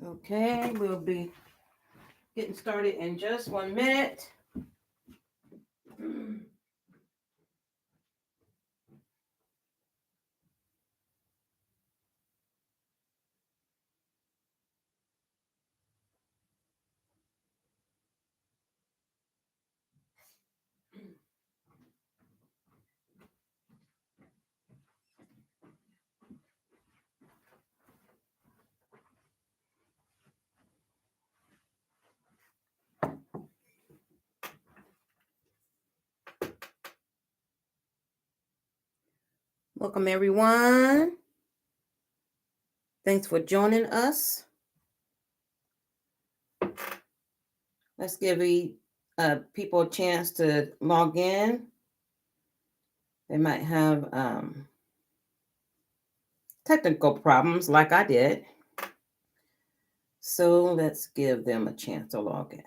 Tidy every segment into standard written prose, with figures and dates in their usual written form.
Okay, we'll be getting started in just 1 minute. Welcome, everyone. Thanks for joining us. Let's give people a chance to log in. They might have technical problems like I did. So let's give them a chance to log in.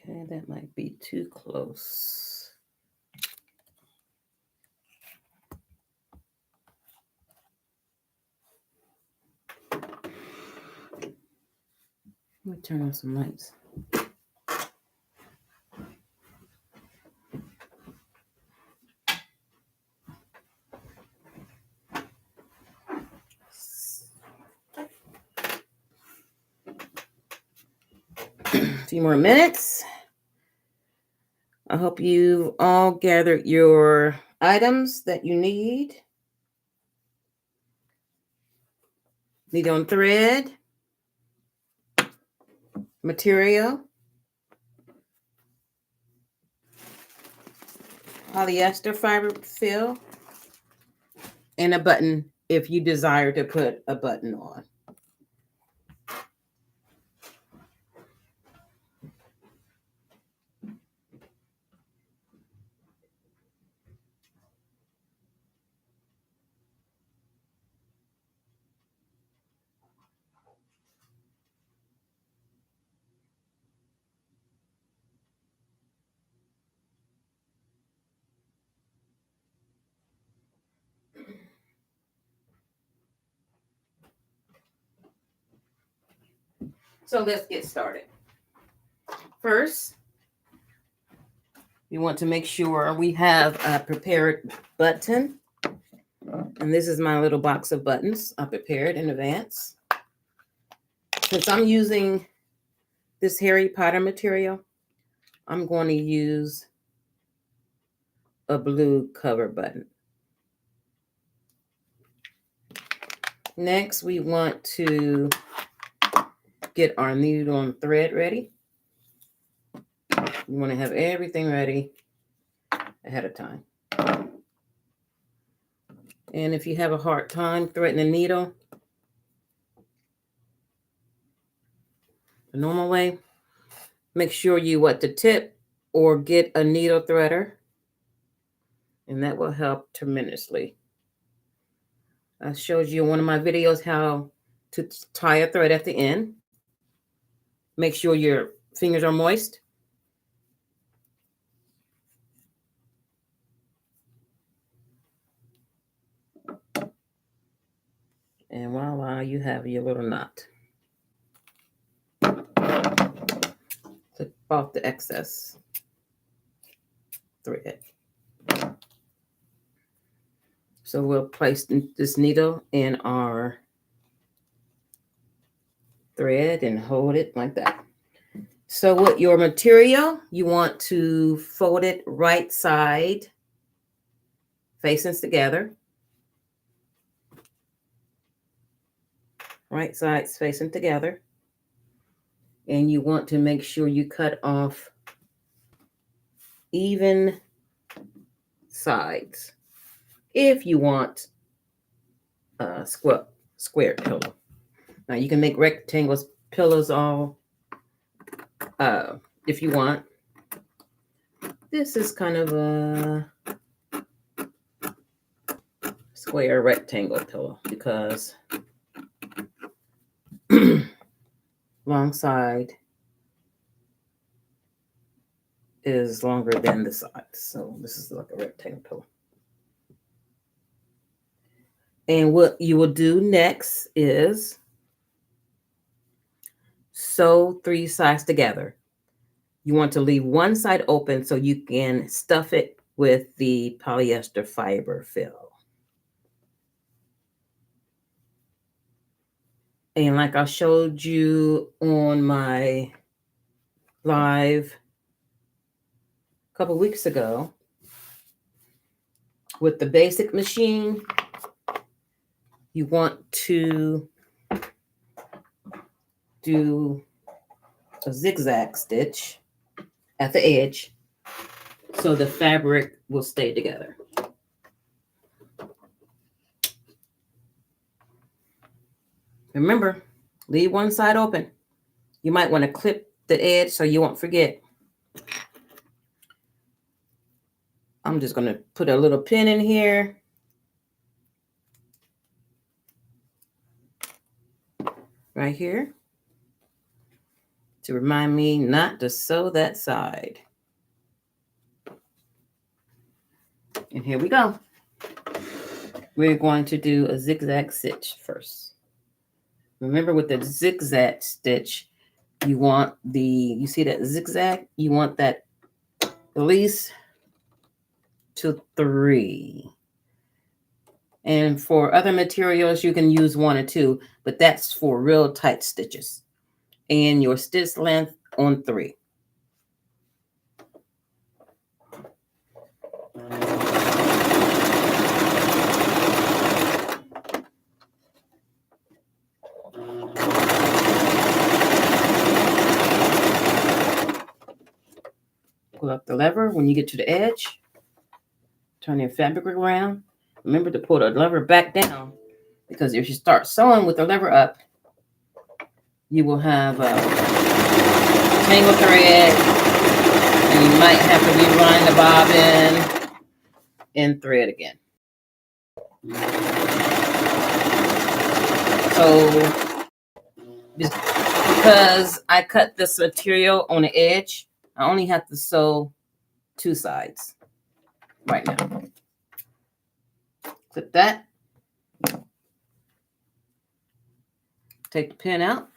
Okay, that might be too close. Let me turn on some lights. A few more minutes. I hope you all gathered your items that you need. Needle and thread, material, polyester fiber fill, and a button if you desire to put a button on. So let's get started. First, you want to make sure we have a prepared button. And this is my little box of buttons I prepared in advance. Since I'm using this Harry Potter material, I'm going to use a blue cover button. Next, we want to get our needle and thread ready. You want to have everything ready ahead of time. And if you have a hard time threading a needle the normal way, make sure you wet the tip or get a needle threader, and that will help tremendously. I showed you in one of my videos how to tie a thread at the end. Make sure your fingers are moist. And voila, you have your little knot. Clip off the excess thread. So we'll place this needle in our thread and hold it like that. So with your material, you want to fold it right side facing together. Right sides facing together. And you want to make sure you cut off even sides if you want a square pillow. Now you can make rectangles pillows all if you want. This is kind of a square rectangle pillow because long side is longer than the side. So this is like a rectangle pillow. And what you will do next is sew 3 sides together. You want to leave one side open so you can stuff it with the polyester fiber fill. And like I showed you on my live a couple weeks ago with the basic machine, you want to do a zigzag stitch at the edge so the fabric will stay together. Remember, leave one side open. You might want to clip the edge so you won't forget. I'm just going to put a little pin in here. Right here. To remind me not to sew that side. And here we go. We're going to do a zigzag stitch first. Remember with the zigzag stitch, you want you see that zigzag? You want that at least to 3. And for other materials, you can use 1 or 2, but that's for real tight stitches. And your stitch length on 3. Pull up the lever when you get to the edge. Turn your fabric around. Remember to pull the lever back down, because if you start sewing with the lever up, you will have a tangled thread, and you might have to rewind the bobbin and thread again. So because I cut this material on the edge, I only have to sew 2 sides right now. Clip that. Take the pin out,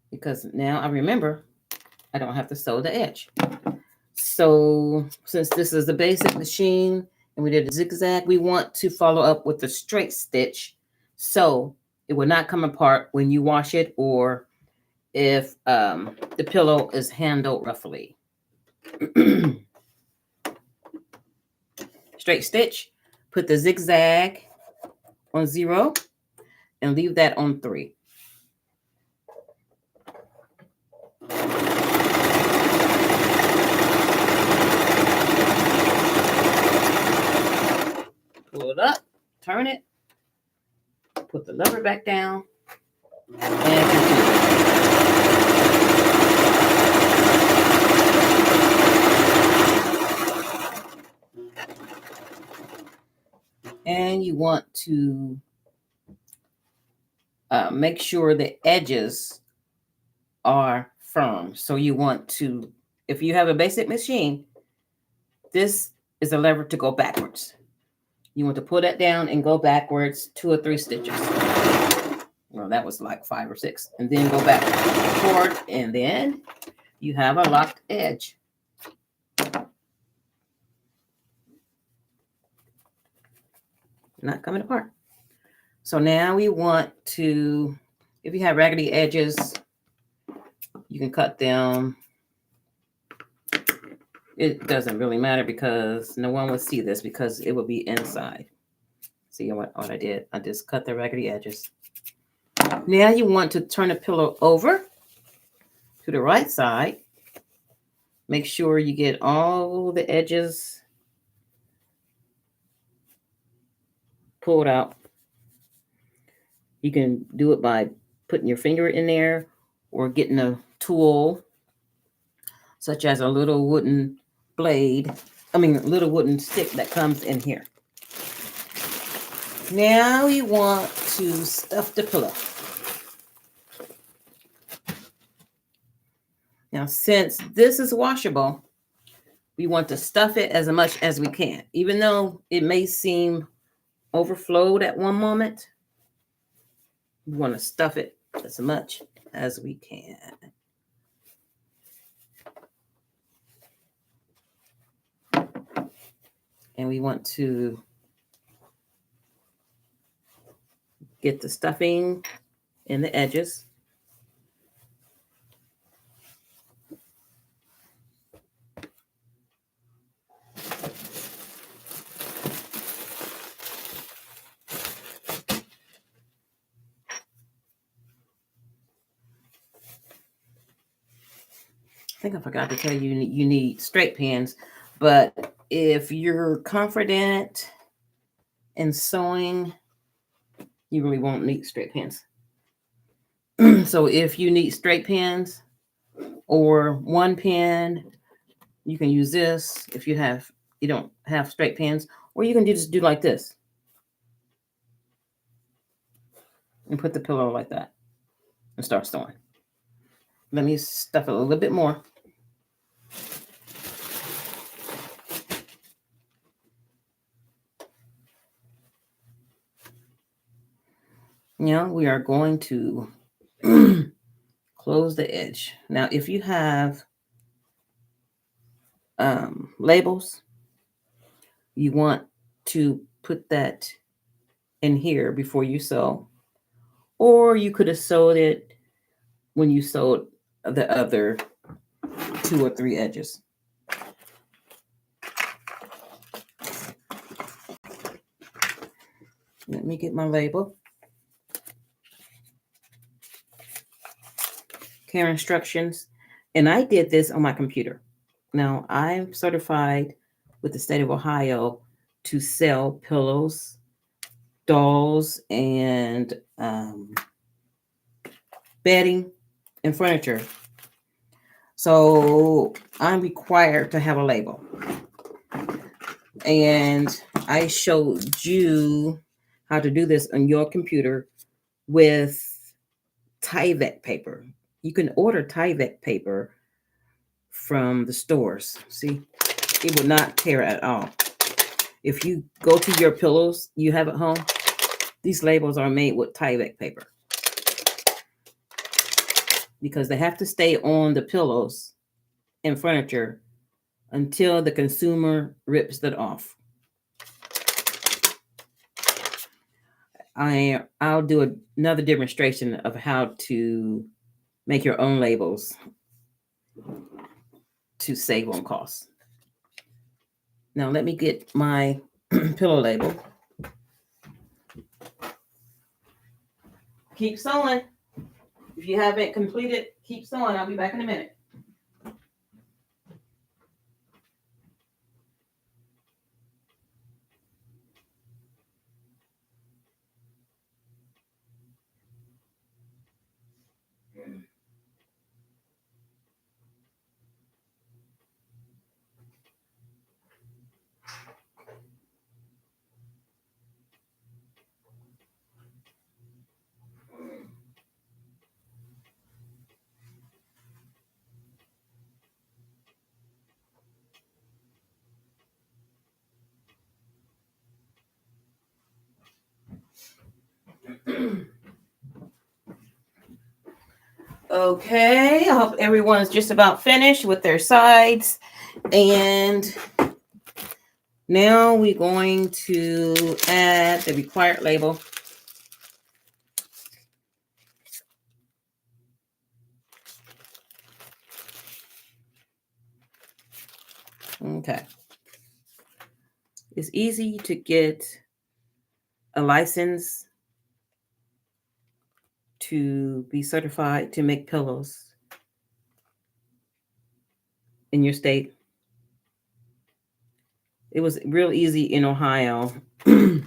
because now I remember I don't have to sew the edge. So since this is a basic machine and we did a zigzag, we want to follow up with a straight stitch so it will not come apart when you wash it, or if the pillow is handled roughly. Straight stitch, put the zigzag on 0 and leave that on 3. Pull it up, turn it, put the lever back down, and continue. And you want to make sure the edges are firm. So you want to, if you have a basic machine, this is a lever to go backwards. You want to pull that down and go backwards 2 or 3 stitches. Well, that was like 5 or 6. And then go back forward, and then you have a locked edge. Not coming apart. So now we want to If you have raggedy edges, you can cut them. It doesn't really matter because no one will see this because it will be inside. See what I did? I just cut the raggedy edges. Now you want to turn the pillow over to the right side. Make sure you get all the edges pulled out. You can do it by putting your finger in there or getting a tool such as a little wooden blade. Little wooden stick that comes in here. Now you want to stuff the pillow. Now, since this is washable, we want to stuff it as much as we can. Even though it may seem overflowed at one moment, we want to stuff it as much as we can. And we want to get the stuffing in the edges. I think I forgot to tell you, you need straight pins, but if you're confident in sewing, you really won't need straight pins. So if you need straight pins or one pin, you can use this. If you don't have straight pins, or you can just do like this and put the pillow like that and start sewing. Let me stuff it a little bit more. Now we are going to close the edge. Now, if you have labels, you want to put that in here before you sew, or you could have sewed it when you sewed the other 2 or 3 edges. Let me get my label. Care instructions. And I did this on my computer. Now, I'm certified with the state of Ohio to sell pillows, dolls, and bedding and furniture. So I'm required to have a label. And I showed you how to do this on your computer with Tyvek paper. You can order Tyvek paper from the stores. See, it will not tear at all. If you go to your pillows you have at home, these labels are made with Tyvek paper because they have to stay on the pillows and furniture until the consumer rips it off. I'll do another demonstration of how to make your own labels to save on costs. Now let me get my pillow label. Keep sewing. If you haven't completed, keep sewing. I'll be back in a minute. Okay, I hope everyone's just about finished with their sides. And now we're going to add the required label. Okay. It's easy to get a license to be certified to make pillows in your state. It was real easy in Ohio. You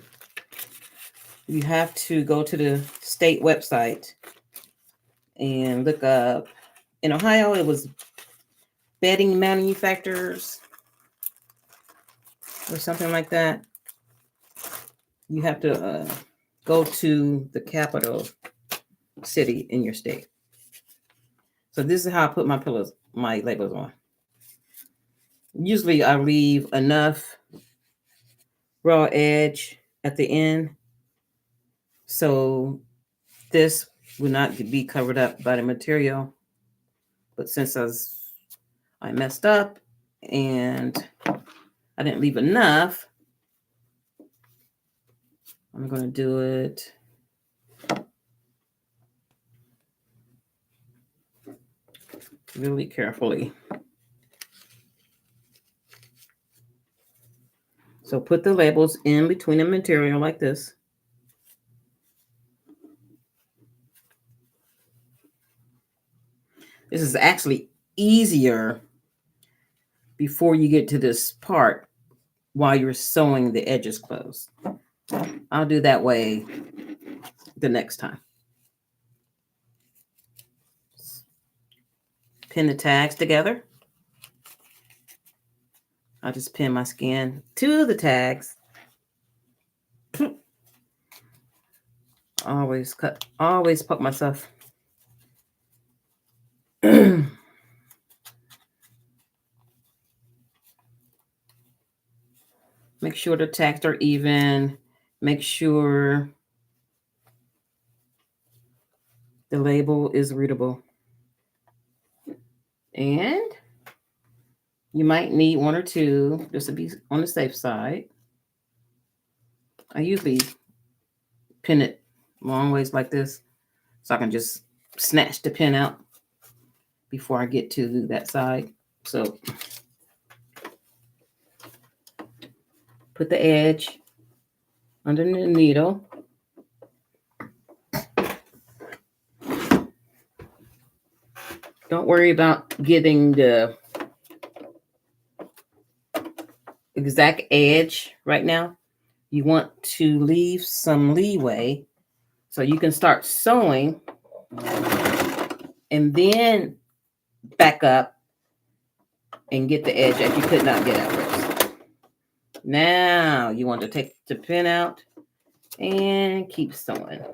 have to go to the state website and look up. In Ohio, it was bedding manufacturers or something like that. You have to go to the capital city in your state. So this is how I put my pillows, my labels on. Usually I leave enough raw edge at the end so this will not be covered up by the material. But since I messed up and I didn't leave enough, I'm going to do it really carefully. So put the labels in between the material like this. This is actually easier before you get to this part while you're sewing the edges closed. I'll do that way the next time. Pin the tags together. I'll just pin my skin to the tags. Always poke myself. Make sure the tags are even. Make sure the label is readable. And you might need one or two just to be on the safe side. I usually pin it long ways like this so I can just snatch the pin out before I get to that side. So put the edge under the needle. Don't worry about getting the exact edge right now. You want to leave some leeway so you can start sewing and then back up and get the edge that you could not get at first. Now you want to take the pin out and keep sewing.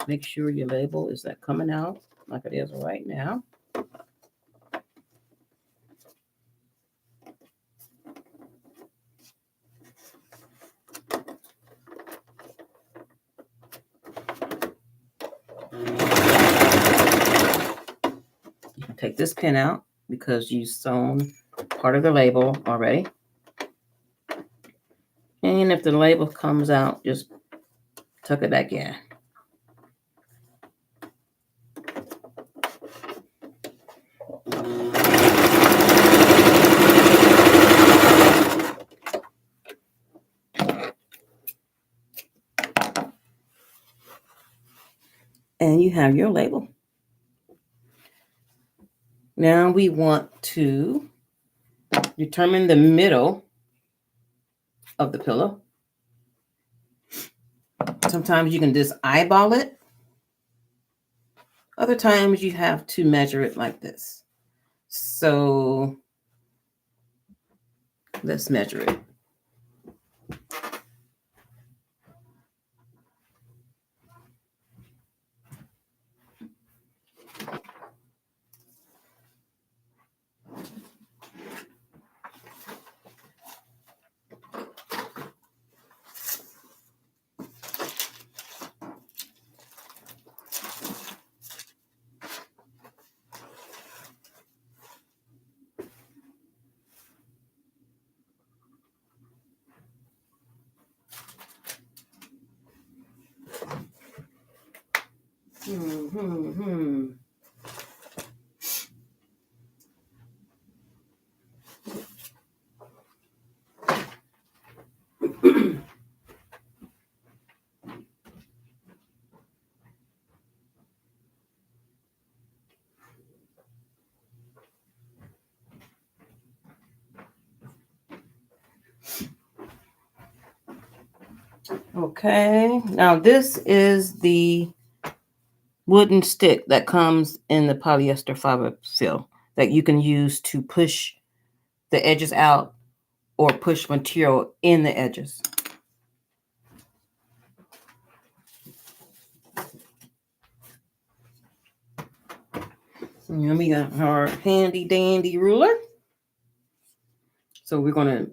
Make sure your label is that coming out like it is right now. You can take this pin out because you've sewn part of the label already. And if the label comes out, just tuck it back in. And you have your label. Now we want to determine the middle of the pillow. Sometimes you can just eyeball it. Other times you have to measure it like this. So let's measure it. Okay, now this is the wooden stick that comes in the polyester fiber fill that you can use to push the edges out or push material in the edges. And we got our handy dandy ruler. So we're going to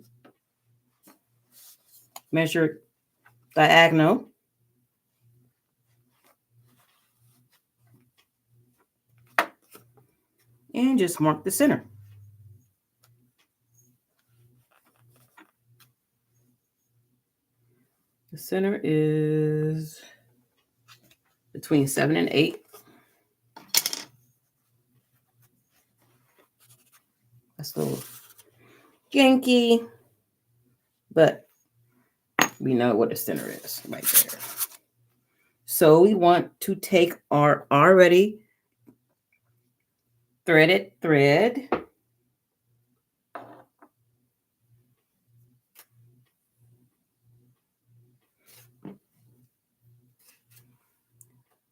measure diagonal. And just mark the center. The center is between 7 and 8. That's a little janky, but we know what the center is right there. So we want to take our already threaded thread,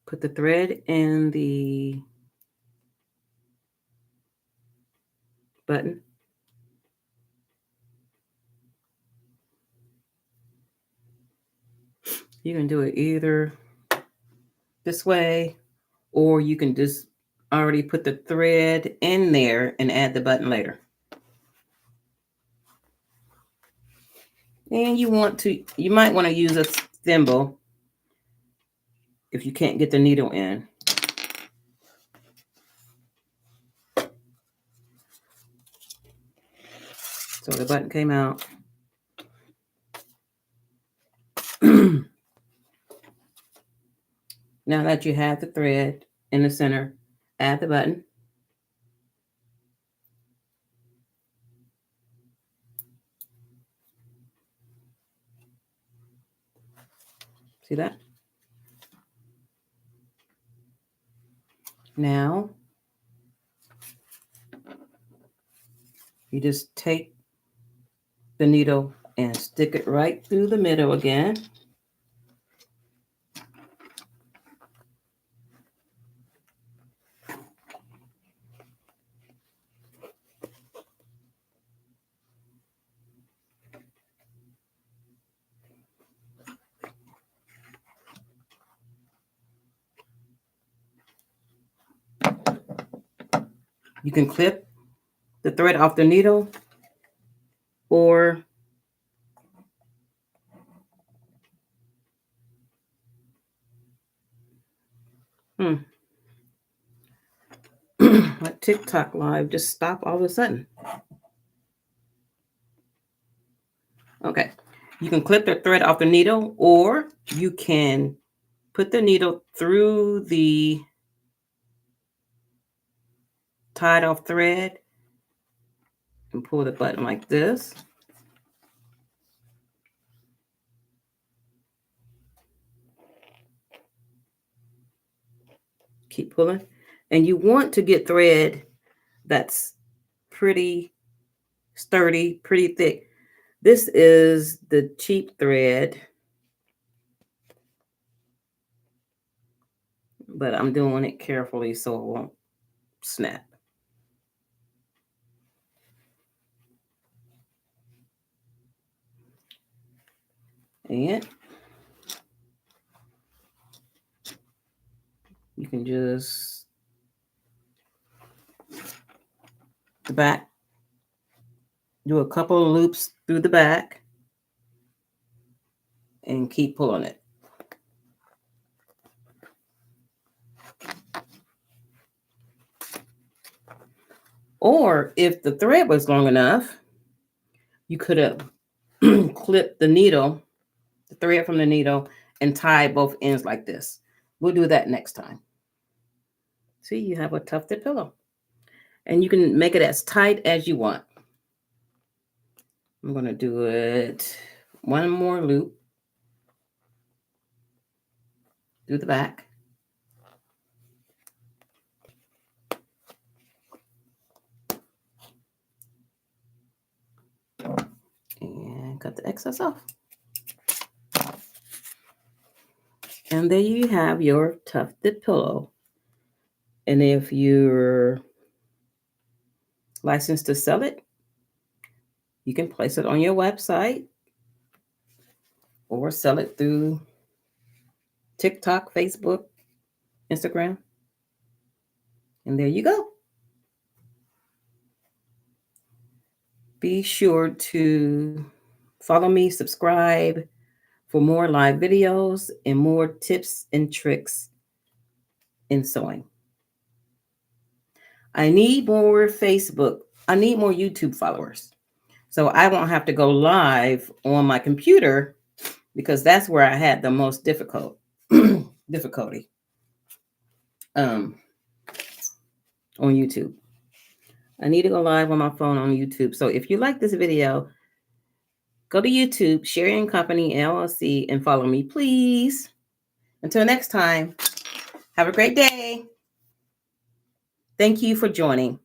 put the thread in the button. You can do it either this way, or you can just already put the thread in there and add the button later. And you might want to use a thimble if you can't get the needle in. So the button came out. Now that you have the thread in the center, add the button. See that? Now, you just take the needle and stick it right through the middle again. You can clip the thread off the needle, or like TikTok live just stop all of a sudden. Okay, you can clip the thread off the needle, or you can put the needle through the tied off thread and pull the button like this. Keep pulling. And you want to get thread that's pretty sturdy, pretty thick. This is the cheap thread, but I'm doing it carefully so it won't snap. And you can just the back, do a couple of loops through the back and keep pulling it. Or if the thread was long enough, you could have clipped the thread from the needle, and tie both ends like this. We'll do that next time. See, you have a tufted pillow. And you can make it as tight as you want. I'm going to do it one more loop through the back. And cut the excess off. And there you have your tufted pillow. And if you're licensed to sell it, you can place it on your website or sell it through TikTok, Facebook, Instagram. And there you go. Be sure to follow me, subscribe for more live videos and more tips and tricks in sewing. I need more YouTube followers. So I won't have to go live on my computer because that's where I had the most difficulty on YouTube. I need to go live on my phone on YouTube. So if you like this video, go to YouTube, Sherri and Company LLC, and follow me, please. Until next time, have a great day. Thank you for joining.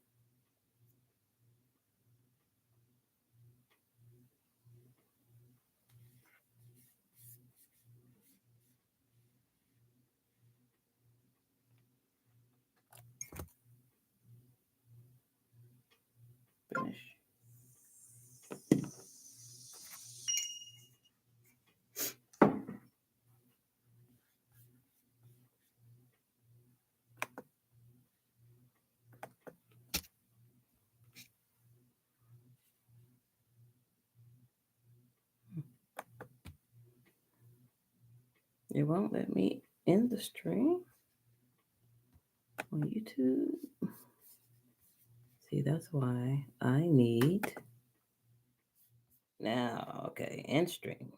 Finish. It won't let me end the stream on YouTube. See, that's why I need now. Okay, end stream.